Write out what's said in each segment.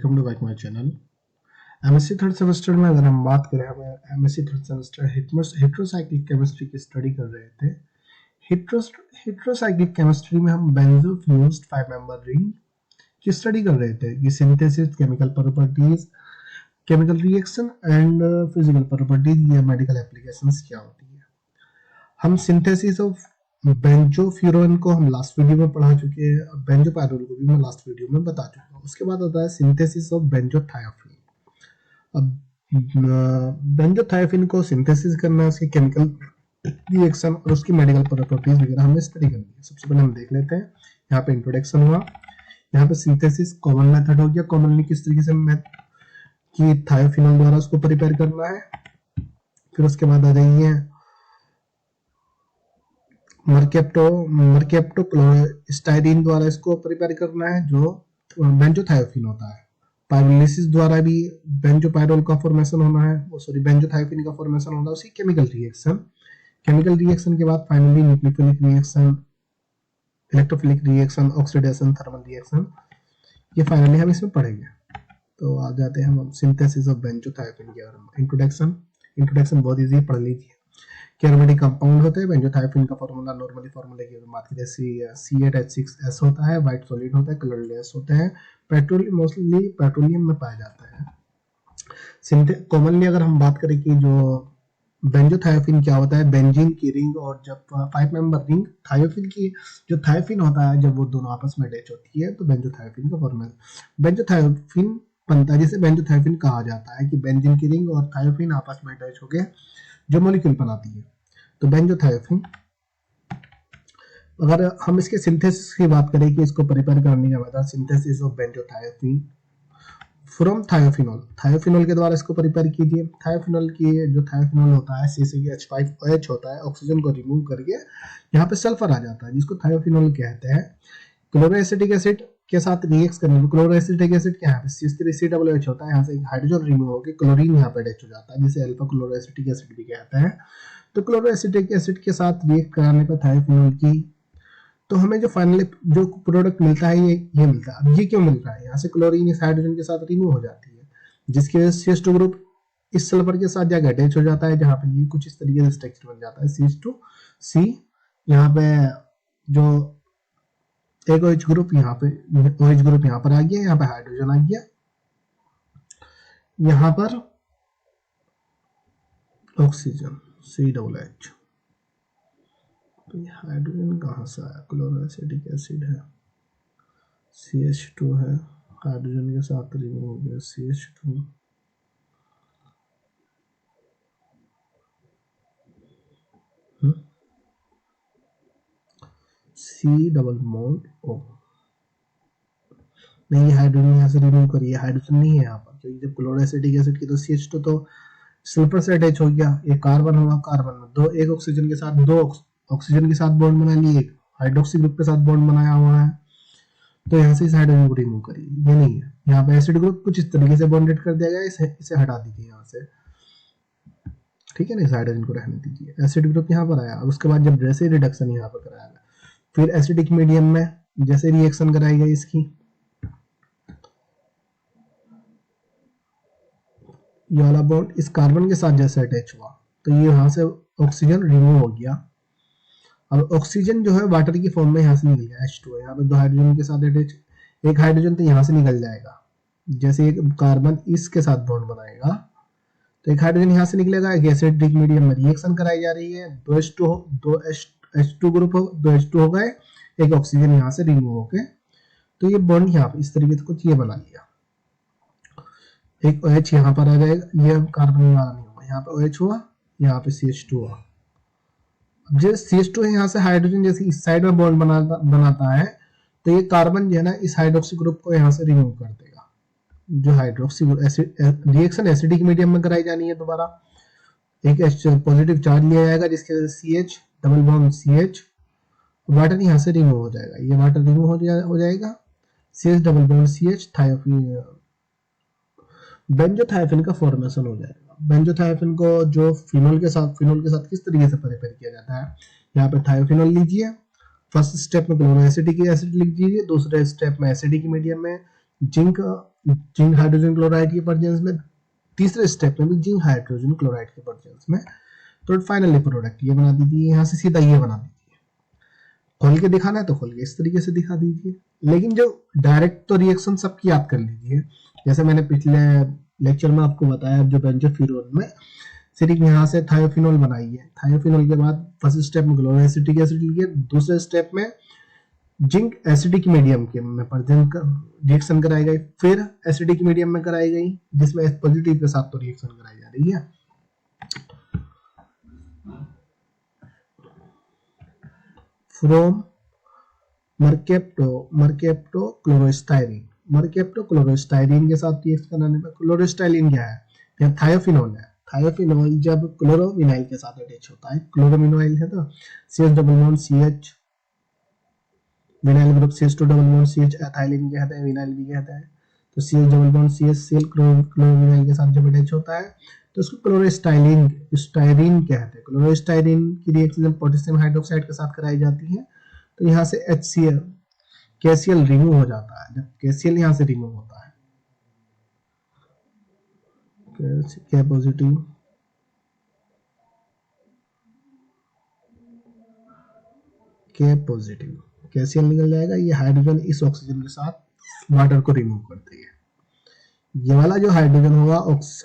Welcome to back my channel. MSc third semester में अगर हम बात करें, हमें MSc third semester heterocyclic chemistry की स्टडी कर रहे थे। हेट्रोसाइक्लिक केमिस्ट्री में हम बेंजोफ्यूज्ड 5 मेंबर रिंग की स्टडी कर रहे थे कि synthesis, chemical properties, chemical reaction and physical properties या मेडिकल एप्लीकेशंस क्या होती है। हम सिंथेसिस ऑफ बेंजोफ्यूरन को हम लास्ट वीडियो में पढ़ा चुके हैं, बेंजोपायरोल को भी मैं लास्ट वीडियो में बता चुका हूँ। उसके बाद आता है सिंथेसिस ऑफ बेंजोथायोफिन। अब बेंजोथायोफिन को सिंथेसिस करना है, उसकी केमिकल रिएक्शन और उसकी मेडिकल प्रॉपर्टीज वगैरह हमें स्टडी करनी है। सबसे पहले हम देख लेते हैं, यहाँ पे इंट्रोडक्शन हुआ, यहाँ पे सिंथेसिस कॉमन मेथड हो गया। कॉमनली किस तरीके से कि थायोफिनॉल द्वारा उसको प्रिपेयर करना है। फिर उसके बाद आ जाइए मर्केप्टोक्लोरोस्टाइरीन द्वारा इसको प्रिपेयर करना है, जो बेंजोथायोफिन होता है। पायरोलिसिस द्वारा भी बेंजोपायरोल का फॉर्मेशन होना है, बेंजोथायोफिन का फॉर्मेशन होना है। उसी केमिकल रिएक्शन के बाद finally nucleophilic reaction, electrophilic reaction, oxidation, thermal reaction, ये फाइनली हम इसमें पढ़ेंगे। तो आ जाते हैं हम सिंथेसिस ऑफ बेंजोथायोफिन के बारे में। इंट्रोडक्शन बहुत इजी, पढ़ लीजिए। एरोमेटिक कंपाउंड होते हैं। बेंजोथायोफिन का फार्मूला नॉर्मली फार्मूला की बात करें C8H6S होता है, व्हाइट सॉलिड होता है, कलरलेस होते हैं, पेट्रोलियम मोस्टली पेट्रोलियम में पाया जाता है। कॉमनली अगर हम बात करें कि जो बेंजोथायोफिन क्या होता है, बेंजीन की रिंग और जब 5 मेंबर रिंग थायोफिन की, जो थायोफिन होता है जब वो दोनों आपस में अटैच होती है तो बेंजोथायोफिन का फॉर्मेशन, बेंजोथायोफिन बनता है, जिसे बेंजोथायोफिन कहा जाता है कि बेंजीन की रिंग और थायोफिन आपस में अटैच होकर जो मॉलिक्यूल बनाती है, तो बेंजोथायोफिन। अगर हम इसके सिंथेसिस की बात करें कि इसको प्रिपेयर करने का मेथड, सिंथेसिस ऑफ बेंजोथायोफिन फ्रॉम थायोफिनॉल के द्वारा इसको प्रिपेयर कीजिए। थायोफिनॉल होता है CH5OH होता है, ऑक्सीजन को रिमूव करके यहाँ पे सल्फर आ जाता है, जिसको थायोफिनॉल कहते हैं। क्लोरोएसिटिक एसिड के साथ रिएक्ट करने में, क्लोरोएसिटिक एसिड क्या है, CH3COOH होता है, यहाँ से हाइड्रोजन रिमूव होकर क्लोरीन यहाँ पे अटैच हो जाता है, जिसे अल्फा क्लोरोएसिटिक एसिड भी कहते हैं। तो क्लोरोएसिटिक एसिड के साथ रिएक्ट कराने पर थायोफिनॉल की, तो हमें जो फाइनली जो प्रोडक्ट मिलता है ये मिलता है। अब ये क्यों मिल रहा है, यहाँ से क्लोरीन इस हाइड्रोजन के साथ रिमूव हो जाती है, जिसकी वजह से CH2 ग्रुप इस सल्फर के साथ जाकर अटैच हो जाता है, जहाँ पे ये कुछ इस तरीके से स्ट्रक्चर बन जाता है CH2C। यहाँ पे जो एक OH ग्रुप यहाँ पर आ गया, यहाँ पे हाइड्रोजन आ गया, यहाँ पर ऑक्सीजन COOH। तो ये हाइड्रोजन कहाँ से आया, क्लोरोएसिटिक एसिड है, CH2 है, हाइड्रोजन के साथ रिमूव हो गया CH2, C double bond O। नहीं, हाइड्रोजन यहाँ से रिमूव करिए, हाइड्रोजन नहीं है यहाँ पर, क्योंकि जब क्लोरोएसिटिक एसिड की तो CH2 तो सल्फर से अटैच हो गया, एक कार्बन होगा, कार्बन में दो, एक ऑक्सीजन के साथ दो ऑक्सीजन के साथ बॉन्ड बना लिए, एक हाइड्रोक्सी ग्रुप के साथ बॉन्ड बनाया हुआ है, तो यहाँ से इस हाइड्रोजन को रिमूव करिए, ये नहीं है। यहाँ पे एसिड ग्रुप कुछ इस तरीके से बॉन्डेड कर दिया गया, इसे हटा दीजिए यहाँ से, ठीक है ना, इस हाइड्रोजन को रहने दीजिए। एसिड ग्रुप यहाँ पर आया, उसके बाद जब जैसे रिडक्शन यहाँ पर कराया गया, फिर एसिडिक मीडियम में जैसे रिएक्शन कराई गई इसकी, ये वाला बॉन्ड इस कार्बन के साथ जैसे अटैच हुआ, तो ये यहाँ से ऑक्सीजन रिमूव हो गया। अब ऑक्सीजन जो है वाटर की फॉर्म में यहाँ से निकल गया, H2 है, यहाँ पे दो हाइड्रोजन के साथ अटैच, एक हाइड्रोजन तो यहाँ से निकल जाएगा, जैसे एक कार्बन इसके साथ बॉन्ड बनाएगा तो एक हाइड्रोजन यहाँ से निकलेगा, एक एसिडिक मीडियम में रिएक्शन कराई जा रही है, दो H2 ग्रुप हो, दो H2 हो गए, एक ऑक्सीजन यहाँ से रिमूव हो गए, तो ये बॉन्ड यहाँ पे इस तरीके से कुछ ये बना लिया, एक OH यहाँ पर आ जाएगा, ये कार्बन वाला नहीं हुआ, यहाँ पे OH हुआ, यहाँ पे CH2 हुआ। अब जैसे CH2 है, यहाँ से हाइड्रोजन जैसे इस साइड में बॉन्ड बनाता है, तो ये कार्बन जो है ना इस हाइड्रोक्सी ग्रुप को यहाँ से रिमूव कर देगा। जो हाइड्रोक्सी रिएक्शन एसिडिक मीडियम में कराई जानी है, दोबारा एक पॉजिटिव चार्ज लिया जाएगा, जिसके वजह से CH double bond CH, water यहाँ से रिमूव हो जाएगा, ये वाटर रिमूव हो जाएगा, CH double bond CH, thiophene, benzothiophene का फॉर्मेशन हो जाएगा। बेंजोथायोफिन को जो फिनोल के साथ किस तरीके से प्रिपेयर किया जाता है, यहाँ पे थायोफिनॉल लीजिए, फर्स्ट स्टेप में क्लोरोएसिटिक एसिड लिख दीजिए, दूसरे स्टेप में एसिडिक मीडियम में जिंक जिंक हाइड्रोजन क्लोराइड की प्रेजेंस में, तीसरे स्टेप में भी जिंक हाइड्रोजन क्लोराइड की प्रेजेंस में, तो फाइनली प्रोडक्ट ये बना दीजिए, यहाँ से सीधा ये बना दीजिए। खोल के दिखाना है तो खोल के इस तरीके से दिखा दीजिए, लेकिन जो डायरेक्ट तो रिएक्शन सबकी याद कर लीजिए। जैसे मैंने पिछले लेक्चर में आपको बताया, जो बेंजोफ्यूरॉन में सिर्फ यहाँ से थायोफिनॉल बनाई है, थायोफिनॉल के बाद फर्स्ट स्टेप में क्लोरोएसिटिक एसिड लिए, दूसरे स्टेप में जिंक एसिडिक मीडियम के में रिएक्शन कराई गई, फिर एसिडिक मीडियम में कराई गई, जिसमें H पॉजिटिव के साथ तो रिएक्शन कराई जा रही है। फ्रॉम मर्केप्टो क्लोरोस्टाइरीन के साथ रिएक्ट कराने पर क्लोरोस्टाइलिन क्या है, या थायोफिनॉल है। थायोफिनॉल जब क्लोरोविनाइल के साथ अटैच होता है, क्लोरोविनाइल है तो CH double bond CH, vinyl group CH2 double bond CH ethylene कहते हैं, विनाइल भी कहते हैं। तो CH डबल बॉन्ड CH सेल क्लोरोविनाइल के साथ जब अटैच होता है तो उसको क्लोरोस्टाइरीन कहते हैं। क्लोरोस्टाइरीन की रिएक्शन पोटेशियम हाइड्रोक्साइड के साथ कराई जाती है, तो यहाँ से HCl KCl रिमूव हो जाता है। जब KCl यहाँ से रिमूव होता है, K पॉजिटिव KCl निकल जाएगा, ये हाइड्रोजन इस ऑक्सीजन के साथ वाटर को रिमूव करती है। ये वाला जो हाइड्रोजन होगा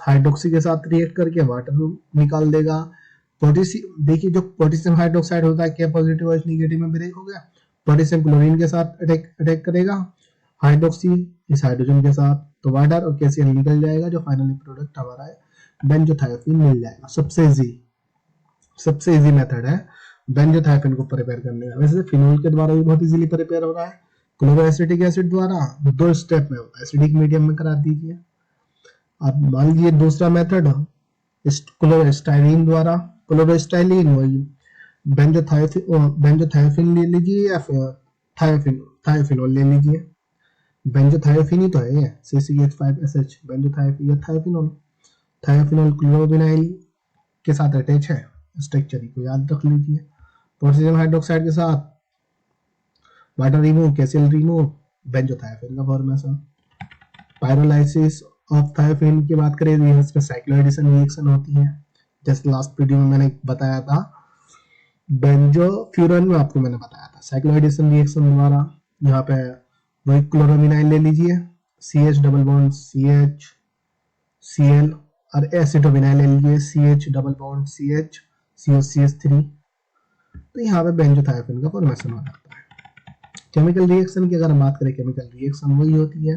हाइड्रोक्सी के साथ रिएक्ट करके वाटर निकाल देगा। पोटेशियम, देखिए जो पोटेशियम हाइड्रोक्साइड होता है K पॉजिटिव और नेगेटिव में ब्रेक हो गया, पोटेशियम क्लोरीन के साथ अटैक करेगा, हाइड्रोक्सी इस हाइड्रोजन के साथ, तो वाटर और KCl निकल जाएगा, जो फाइनली प्रोडक्ट हमारा है बेंजोथायोफिन मिल जाएगा। सबसे इजी मेथड है बेंजोथायोफिन को प्रिपेयर करने का। वैसे फिनोल के द्वारा भी बहुत इजीली प्रिपेयर हो रहा है, क्लोरोएसिटिक एसिड द्वारा 2 स्टेप में एसिडिक मीडियम में करा दीजिए। अब मान लीजिए दूसरा मेथड क्लोरोस्टाइलिन द्वारा, क्लोरोस्टाइलिन वही बेंजोथायोफिन ले लीजिए या फिर थायोफिनॉल ले लीजिए। बेंजोथायोफिन ही तो है ये, CCH5SH बेंजोथायोफिन या थायोफिनॉल। थायोफिनॉल क्लोरोविनाइल के साथ अटैच है, स्ट्रक्चर को याद रख लीजिए। पोटेशियम हाइड्रोक्साइड के साथ वाटर रिमूव, KCl रिमूव, बेंजोथायोफिन का फॉर्मेशन। पायरोलाइसिस ऑफ थायोफिन की बात करें तो यहाँ पे साइक्लोएडिशन रिएक्शन होती है, जैसे लास्ट वीडियो में मैंने बताया था। बेंजोफ्यूरॉन में आपको मैंने बताया था साइक्लोएडिशन रिएक्शन द्वारा। यहाँ पे वही क्लोरोविनाइल ले लीजिए, CH double bond CH Cl, और एसिटोविनाइल ले लीजिए CH double bond CH CH3। तो यहाँ पे बेंजोथायोफिन का फॉर्मेशन हो जाता है। केमिकल रिएक्शन की अगर हम बात करें, केमिकल रिएक्शन वही होती है,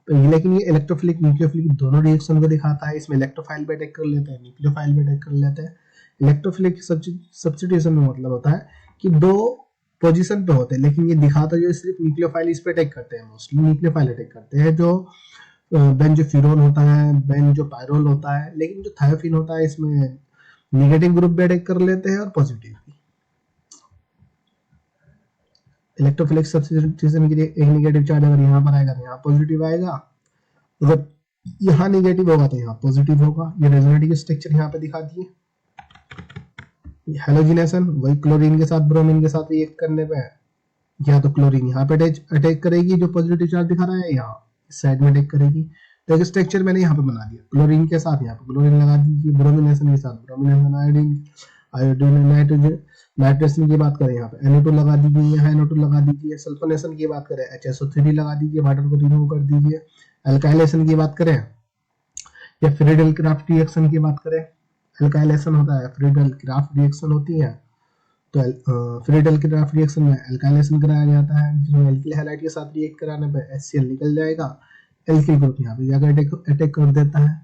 तो लेकिन ये इलेक्ट्रोफिलिक न्यूक्लियोफिलिक दोनों रिएक्शन को दिखाता है। इसमें इलेक्ट्रोफाइल पे अटैक कर लेते हैं, न्यूक्लियोफाइल पे अटैक कर लेते हैं। इलेक्ट्रोफिलिक सब्स्टिट्यूशन में मतलब होता है कि 2 पोजीशन पे होते हैं, लेकिन ये दिखाता जो सिर्फ न्यूक्लियोफाइल इस पे अटैक करते हैं, मोस्टली न्यूक्लियोफाइल अटैक करते हैं। जो बेंजोफ्यूरॉन होता है, बेंजोपायरोल होता है, लेकिन जो थायोफिन होता है इसमें नेगेटिव ग्रुप भी अटैक कर लेते हैं और पॉजिटिव भी। इलेक्ट्रोफिलिक सब्स्टिट्यूशन के लिए एक नेगेटिव चार्ज अगर यहाँ पर आएगा तो यहाँ पॉजिटिव आएगा, अगर यहाँ नेगेटिव होगा तो यहाँ पॉजिटिव होगा। ये रेजोनेटिव स्ट्रक्चर यहाँ पे दिखा दिए। हेलोजिनेशन वही क्लोरीन के साथ ब्रोमीन के साथ रिएक्ट करने पे, या तो क्लोरीन यहाँ पे अटैक करेगी, जो पॉजिटिव चार्ज दिखा रहा है यहाँ इस साइड में अटैक करेगी। तो एक स्ट्रक्चर मैंने यहाँ पे बना दिया, क्लोरीन के साथ यहाँ पे क्लोरीन लगा दीजिए, ब्रोमिनेशन के साथ ब्रोमिनेशन, आयोडीन नाइट्रेशन की बात करें यहाँ पे NO2 लगा दीजिए, यहाँ NO2 लगा दीजिए। सल्फोनेशन की बात करें HSO3 लगा दीजिए, वाटर को रिमूव कर दीजिए। अल्काइलेशन की बात करें या फ्रीडल क्राफ्ट रिएक्शन की बात करें, अल्काइलेशन होता है, फ्रीडल क्राफ्ट रिएक्शन होती है। तो फ्रीडल क्राफ्ट रिएक्शन में अल्काइलेशन कराया जाता है, जिसमें एल्किल हैलाइड के साथ रिएक्ट कराने पे HCl निकल जाएगा, एल्किल ग्रुप यहाँ पे जाकर अटैक कर देता है।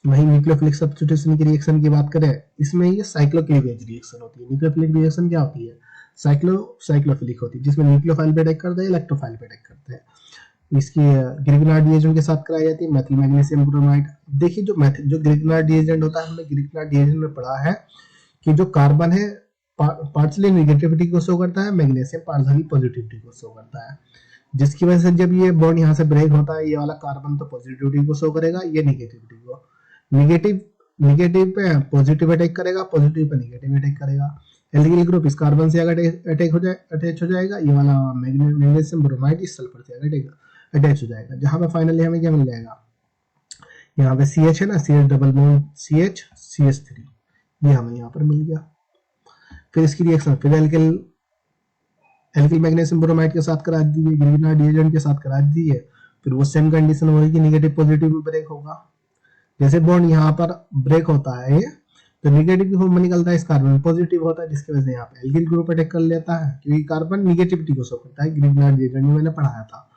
वही न्यूक्लियोफिलिक सब्स्टिट्यूशन की रिएक्शन की बात करें, इसमें ये साइक्लोक्लीवेज रिएक्शन होती है। न्यूक्लियोफिलिक रिएक्शन क्या होती है, साइक्लोफिलिक होती है, जिसमें न्यूक्लियोफाइल पे अटैक करते हैं, इलेक्ट्रोफाइल पे अटैक करते हैं। इसकी ग्रिग्नार्ड रिएजेंट के साथ कराई जाती है, मेथिल मैग्नीशियम ब्रोमाइड। देखिए जो ग्रिग्नार्ड रिएजेंट होता है, हमने ग्रिग्नार्ड रिएजेंट में पढ़ा है कि जो कार्बन है पार्शियली नेगेटिविटी को शो करता है, मैग्नीशियम पार्शियली पॉजिटिविटी को शो करता है, जिसकी वजह से जब ये बॉन्ड यहाँ से ब्रेक होता है, ये वाला कार्बन तो पॉजिटिविटी को शो करेगा, ये नेगेटिविटी को। नेगेटिव पे पॉजिटिव अटैक करेगा, पॉजिटिव पे नेगेटिव अटैक करेगा। एल्किल ग्रुप इस कार्बन से अगर अटैच हो जाएगा, ये वाला मैग्नीशियम ब्रोमाइड इस सल्फर से अगर अटैच हो जाएगा, जहां पे फाइनली हमें क्या मिल जाएगा, यहाँ पे CH है ना, CH double bond CH CH3, ये हमें यहाँ पर मिल गया। फिर इसकी रिएक्शन फिर एल्किल मैग्नीशियम ब्रोमाइड के साथ करा दीजिए, ग्रिग्नार्ड रिएजेंट के साथ करा दीजिए, फिर वो सेम कंडीशन होगी, नेगेटिव पॉजिटिव में ब्रेक होगा। जैसे बॉन्ड यहाँ पर ब्रेक होता है तो नेगेटिव फॉर्म में निकलता है, इस कार्बन पॉजिटिव होता है, जिसकी वजह से यहाँ पे एल्किल ग्रुप अटैक कर लेता है, क्योंकि कार्बन निगेटिविटी को शो करता है, ग्रिग्नार्ड रिएजेंट में मैंने पढ़ाया था।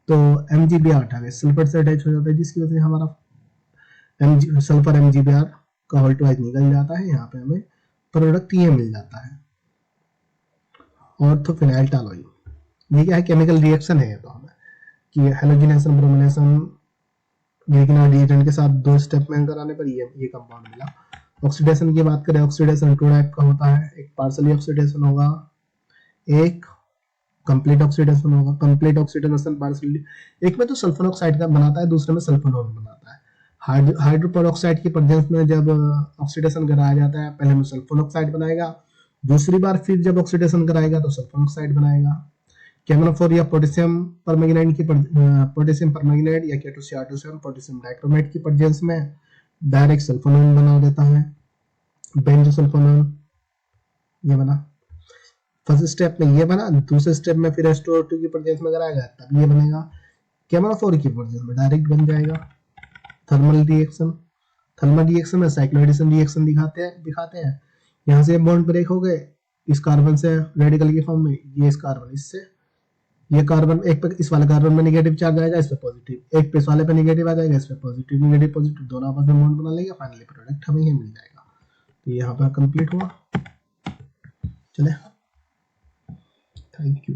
तो MgBr सल्फर से अटैच हो जाता है, जिसकी वजह से हमारा सल्फर MgBr का होल्ट वाइज निकल जाता है, यहाँ पे हमें प्रोडक्ट ये मिल जाता है ऑर्थोफिनाइल टॉलुइन। ये क्या है, केमिकल रिएक्शन है तो हमें कि हेलोजिनेशन ब्रोमिनेशन ग्रिग्नार्ड रिएजेंट के साथ 2 स्टेप में कराने पर ये कंपाउंड मिला। ऑक्सीडेशन की बात करें, ऑक्सीडेशन 2 टाइप का होता है, एक पार्शियली ऑक्सीडेशन होगा, एक कंप्लीट ऑक्सीडेशन होगा। कंप्लीट ऑक्सीडेशन पार्शियली, एक में तो सल्फर ऑक्साइड का बनाता है, दूसरे में सल्फोनोन बनाता है। हाइड्रोपर ऑक्साइड की प्रेजेंस में जब ऑक्सीडेशन कराया जाता है, पहले में सल्फर ऑक्साइड बनाएगा, दूसरी बार फिर जब ऑक्सीडेशन कराएगा तो सल्फर ऑक्साइड बनाएगा। केमोनोफोर या पोटेशियम परमैंगनेट की पोटेशियम परमैंगनेट या K2CR2 पोटेशियम डाइक्रोमेट की प्रेजेंस में डायरेक्ट सल्फोनोन बना देता है, बेंजोसल्फोनोन, ये बना। फर्स्ट स्टेप में ये बना, दूसरे स्टेप में फिर H2O2 की प्रेजेंस में कराएगा तब ये बनेगा। केमोनोफोर की प्रेजेंस में डायरेक्ट बन जाएगा। थर्मल रिएक्शन में साइक्लोहेडिशन रिएक्शन दिखाते हैं। यहाँ से बॉन्ड ब्रेक हो गए इस कार्बन से रेडिकल की फॉर्म में, ये इस कार्बन इससे, ये कार्बन एक पे इस वाले कार्बन में नेगेटिव चार्ज आएगा, इस पे पॉजिटिव, एक पे इस वाले पे नेगेटिव आ जाएगा, इस पे पॉजिटिव, नेगेटिव पॉजिटिव दोनों आपस में बॉन्ड बना लेंगे, फाइनली प्रोडक्ट हमें ये मिल जाएगा। तो यहाँ पर कंप्लीट हुआ। चले, थैंक यू।